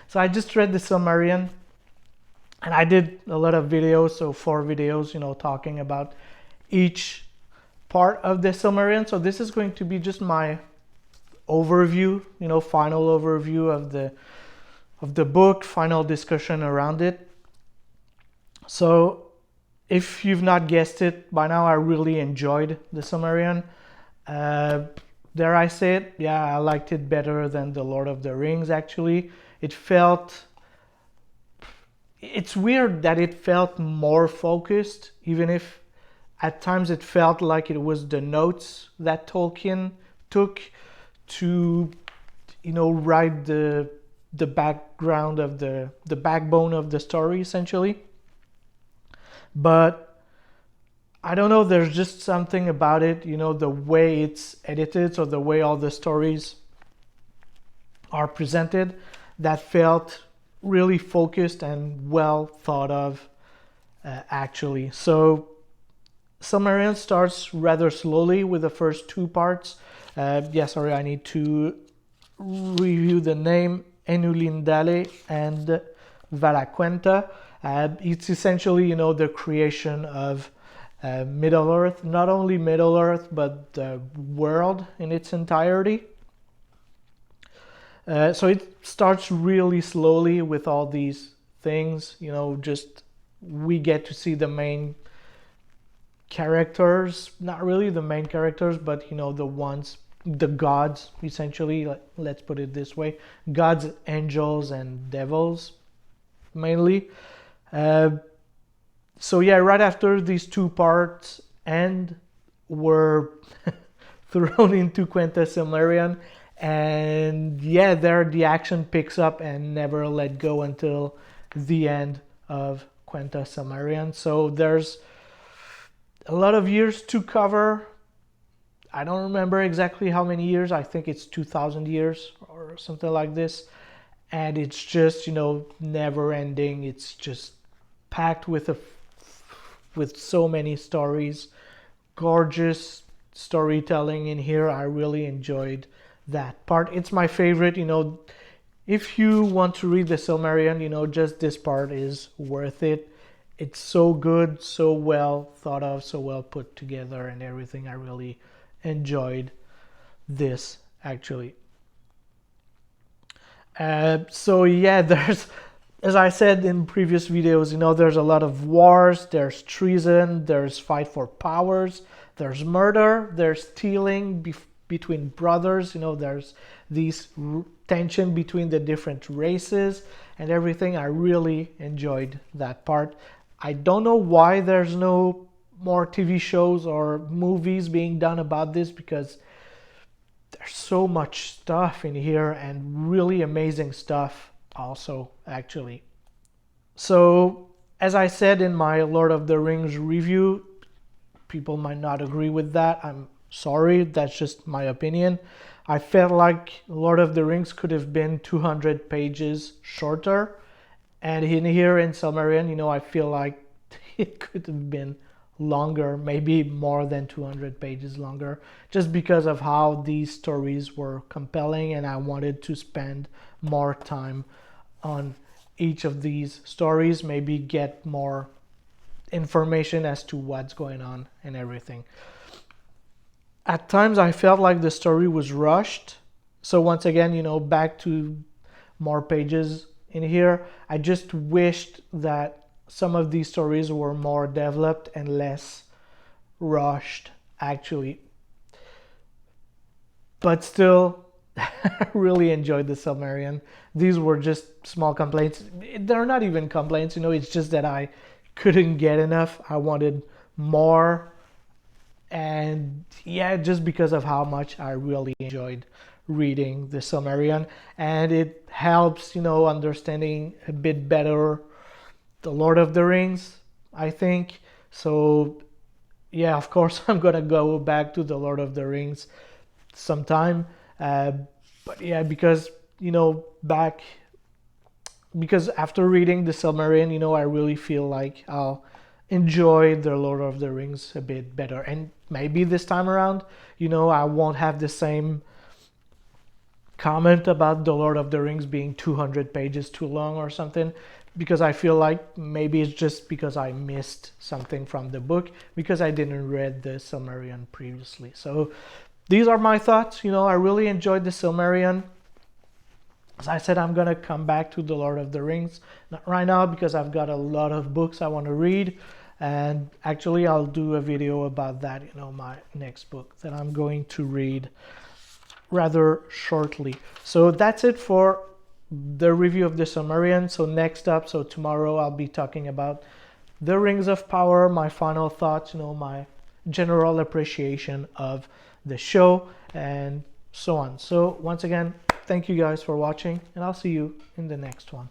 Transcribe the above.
So I just read the Silmarillion, and I did a lot of videos, so 4 videos, talking about each part of the Silmarillion. So this is going to be just my overview, final overview of the book, final discussion around it. So if you've not guessed it by now, I really enjoyed the Silmarillion. Dare I say it? Yeah, I liked it better than the Lord of the Rings, actually. It's weird that it felt more focused, even if at times it felt like it was the notes that Tolkien took to, write the background of the backbone of the story, essentially. But I don't know, there's just something about it, the way it's edited, so the way all the stories are presented, that felt really focused and well thought of, actually. So Silmarillion starts rather slowly with the first 2 parts. Sorry, I need to review the name, Enulindale and Valaquenta. It's essentially, the creation of Middle Earth, not only Middle Earth, but the world in its entirety. So it starts really slowly with all these things, just we get to see the main characters, not really the main characters, but the gods, essentially, let's put it this way, gods, angels, and devils, mainly. So yeah, right after these 2 parts end, we're thrown into Quenta Silmarillion, and yeah, there the action picks up and never let go until the end of Quenta Silmarillion. So there's a lot of years to cover. I don't remember exactly how many years. I think it's 2,000 years or something like this. And it's just, never ending. It's just packed with so many stories. Gorgeous storytelling in here. I really enjoyed that part. It's my favorite, if you want to read the Silmarillion, just this part is worth it. It's so good, so well thought of, so well put together and everything. I really enjoyed this, actually. So yeah, as I said in previous videos, there's a lot of wars, there's treason, there's fight for powers, there's murder, there's stealing between brothers, there's these tension between the different races and everything. I really enjoyed that part. I don't know why there's no more TV shows or movies being done about this, because there's so much stuff in here, and really amazing stuff also, actually. So as I said in my Lord of the Rings review, people might not agree with that. I'm sorry, that's just my opinion. I felt like Lord of the Rings could have been 200 pages shorter, and in here in Silmarillion, I feel like it could have been longer, maybe more than 200 pages longer, just because of how these stories were compelling, and I wanted to spend more time on each of these stories, maybe get more information as to what's going on and everything. At times I felt like the story was rushed. So once again, back to more pages in here. I just wished that some of these stories were more developed and less rushed, actually. But still, I really enjoyed the Silmarillion. These were just small complaints. They're not even complaints, it's just that I couldn't get enough. I wanted more. And yeah, just because of how much I really enjoyed reading the Silmarillion. And it helps, understanding a bit better the Lord of the Rings, I think. So yeah, of course, I'm gonna go back to the Lord of the Rings sometime. But yeah, because because after reading the Silmarillion, I really feel like I'll enjoy the Lord of the Rings a bit better. And maybe this time around, I won't have the same comment about The Lord of the Rings being 200 pages too long or something, because I feel like maybe it's just because I missed something from the book because I didn't read the Silmarillion previously. So these are my thoughts. You know, I really enjoyed the Silmarillion. As I said, I'm gonna come back to The Lord of the Rings, not right now because I've got a lot of books I want to read, and actually I'll do a video about that, you know, my next book that I'm going to read rather shortly. So that's it for the review of the Silmarillion. So next up, so tomorrow I'll be talking about the Rings of Power, my final thoughts, you know, my general appreciation of the show and so on. So once again, thank you guys for watching, and I'll see you in the next one.